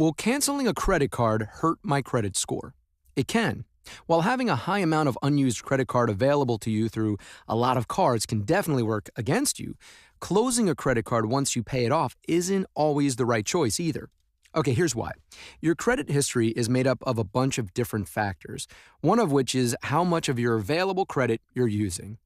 Will canceling a credit card hurt my credit score? It can. While having a high amount of unused credit card available to you through a lot of cards can definitely work against you, closing a credit card once you pay it off isn't always the right choice either. Okay, here's why. Your credit history is made up of a bunch of different factors, one of which is how much of your available credit you're using.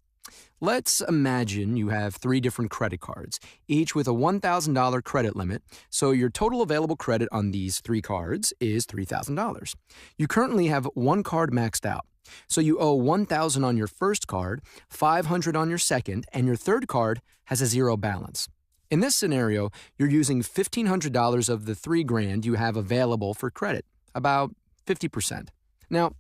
Let's imagine you have 3 different credit cards, each with a $1,000 credit limit, so your total available credit on these 3 cards is $3,000. You currently have one card maxed out, so you owe $1,000 on your first card, $500 on your second, and your third card has a zero balance. In this scenario, you're using $1,500 of the $3,000 you have available for credit, about 50%. Now,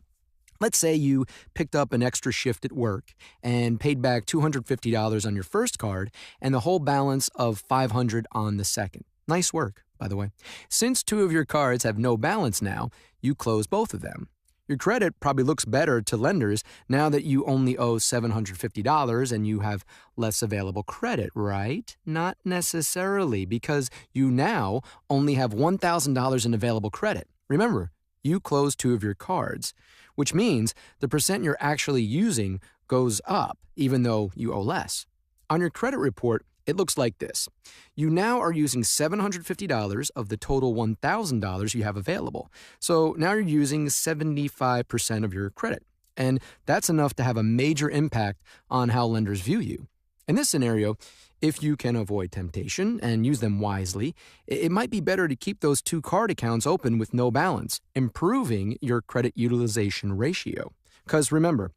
let's say you picked up an extra shift at work and paid back $250 on your first card and the whole balance of $500 on the second. Nice work, by the way. Since 2 of your cards have no balance now, you close both of them. Your credit probably looks better to lenders now that you only owe $750 and you have less available credit, right? Not necessarily, because you now only have $1,000 in available credit. Remember, you close 2 of your cards, which means the percent you're actually using goes up, even though you owe less. On your credit report, it looks like this. You now are using $750 of the total $1,000 you have available. So now you're using 75% of your credit. And that's enough to have a major impact on how lenders view you. In this scenario, if you can avoid temptation and use them wisely, it might be better to keep those 2 card accounts open with no balance, improving your credit utilization ratio. Because remember,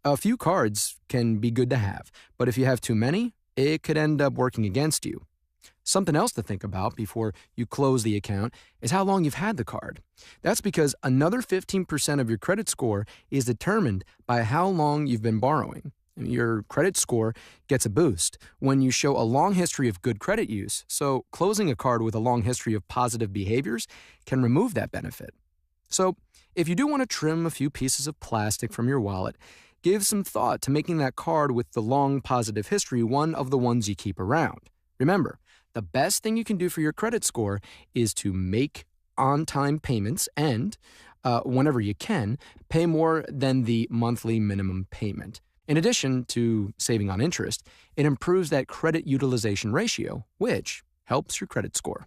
a few cards can be good to have, but if you have too many, it could end up working against you. Something else to think about before you close the account is how long you've had the card. That's because another 15% of your credit score is determined by how long you've been borrowing. Your credit score gets a boost when you show a long history of good credit use, so closing a card with a long history of positive behaviors can remove that benefit. So, if you do want to trim a few pieces of plastic from your wallet, give some thought to making that card with the long positive history one of the ones you keep around. Remember, the best thing you can do for your credit score is to make on-time payments and, whenever you can, pay more than the monthly minimum payment. In addition to saving on interest, it improves that credit utilization ratio, which helps your credit score.